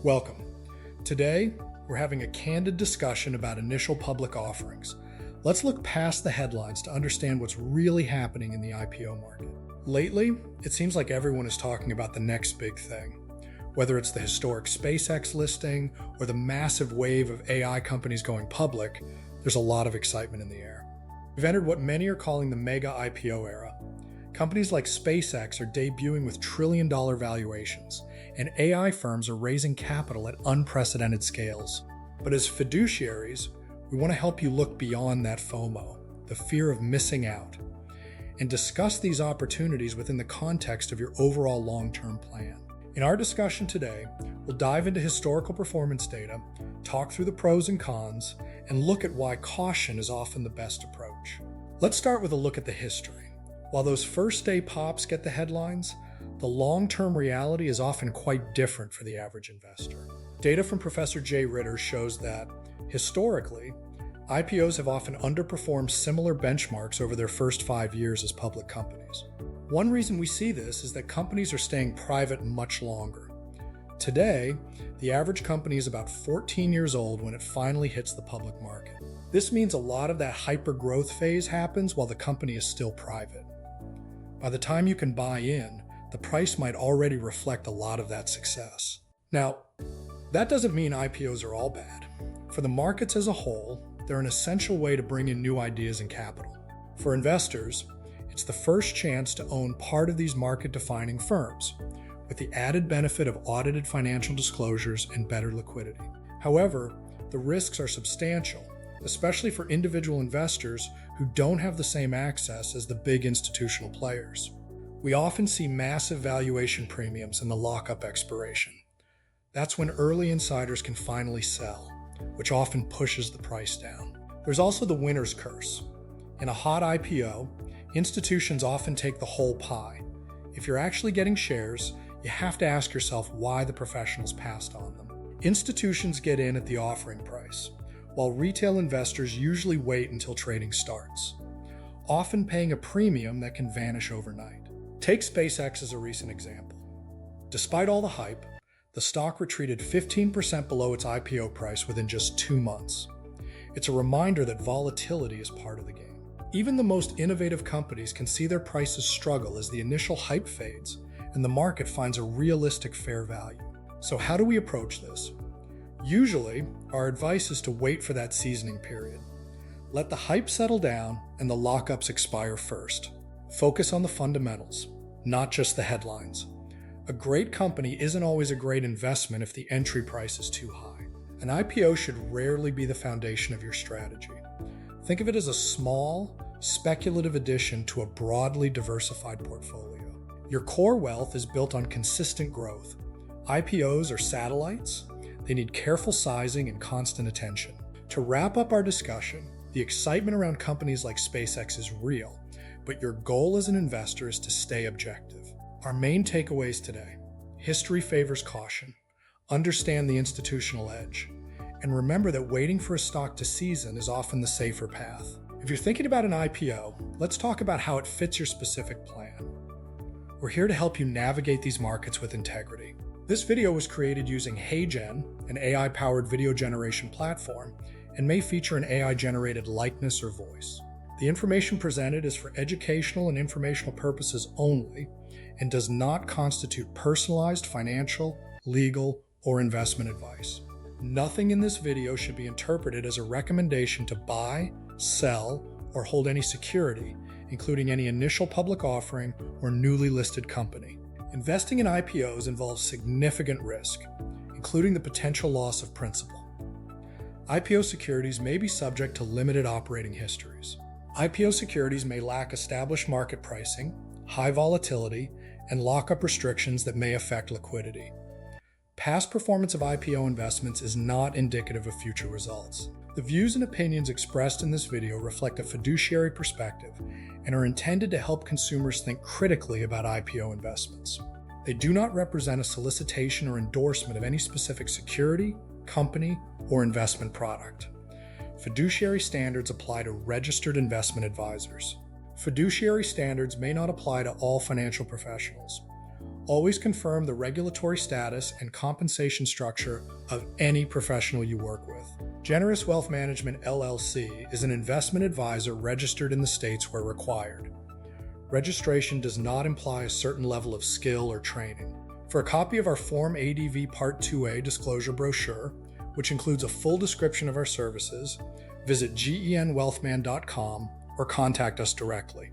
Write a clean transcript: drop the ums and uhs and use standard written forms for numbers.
Welcome. Today, we're having a candid discussion about initial public offerings. Let's look past the headlines to understand what's really happening in the IPO market. Lately, it seems like everyone is talking about the next big thing. Whether it's the historic SpaceX listing or the massive wave of AI companies going public, there's a lot of excitement in the air. We've entered what many are calling the mega IPO era. Companies like SpaceX are debuting with trillion-dollar valuations, and AI firms are raising capital at unprecedented scales. But as fiduciaries, we want to help you look beyond that FOMO, the fear of missing out, and discuss these opportunities within the context of your overall long-term plan. In our discussion today, we'll dive into historical performance data, talk through the pros and cons, and look at why caution is often the best approach. Let's start with a look at the history. While those first-day pops get the headlines, the long-term reality is often quite different for the average investor. Data from Professor Jay Ritter shows that, historically, IPOs have often underperformed similar benchmarks over their first 5 years as public companies. One reason we see this is that companies are staying private much longer. Today, the average company is about 14 years old when it finally hits the public market. This means a lot of that hyper-growth phase happens while the company is still private. By the time you can buy in, the price might already reflect a lot of that success. Now, that doesn't mean IPOs are all bad. For the markets as a whole, they're an essential way to bring in new ideas and capital. For investors, it's the first chance to own part of these market-defining firms, with the added benefit of audited financial disclosures and better liquidity. However, the risks are substantial, especially for individual investors who don't have the same access as the big institutional players. We often see massive valuation premiums in the lockup expiration. That's when early insiders can finally sell, which often pushes the price down. There's also the winner's curse. In a hot IPO, institutions often take the whole pie. If you're actually getting shares, you have to ask yourself why the professionals passed on them. Institutions get in at the offering price, while retail investors usually wait until trading starts, often paying a premium that can vanish overnight. Take SpaceX as a recent example. Despite all the hype, the stock retreated 15% below its IPO price within just 2 months. It's a reminder that volatility is part of the game. Even the most innovative companies can see their prices struggle as the initial hype fades and the market finds a realistic fair value. So how do we approach this? Usually, our advice is to wait for that seasoning period. Let the hype settle down and the lockups expire first. Focus on the fundamentals, not just the headlines. A great company isn't always a great investment if the entry price is too high. An IPO should rarely be the foundation of your strategy. Think of it as a small, speculative addition to a broadly diversified portfolio. Your core wealth is built on consistent growth. IPOs are satellites. They need careful sizing and constant attention. To wrap up our discussion, the excitement around companies like SpaceX is real, but your goal as an investor is to stay objective. Our main takeaways today: history favors caution, understand the institutional edge, and remember that waiting for a stock to season is often the safer path. If you're thinking about an IPO, let's talk about how it fits your specific plan. We're here to help you navigate these markets with integrity. This video was created using HeyGen, an AI-powered video generation platform, and may feature an AI-generated likeness or voice. The information presented is for educational and informational purposes only and does not constitute personalized financial, legal, or investment advice. Nothing in this video should be interpreted as a recommendation to buy, sell, or hold any security, including any initial public offering or newly listed company. Investing in IPOs involves significant risk, including the potential loss of principal. IPO securities may be subject to limited operating histories. IPO securities may lack established market pricing, high volatility, and lockup restrictions that may affect liquidity. Past performance of IPO investments is not indicative of future results. The views and opinions expressed in this video reflect a fiduciary perspective and are intended to help consumers think critically about IPO investments. They do not represent a solicitation or endorsement of any specific security, company, or investment product. Fiduciary standards apply to registered investment advisors. Fiduciary standards may not apply to all financial professionals. Always confirm the regulatory status and compensation structure of any professional you work with. Generous Wealth Management LLC is an investment advisor registered in the states where required. Registration does not imply a certain level of skill or training. For a copy of our Form ADV Part 2A disclosure brochure, which includes a full description of our services, visit genwealthman.com or contact us directly.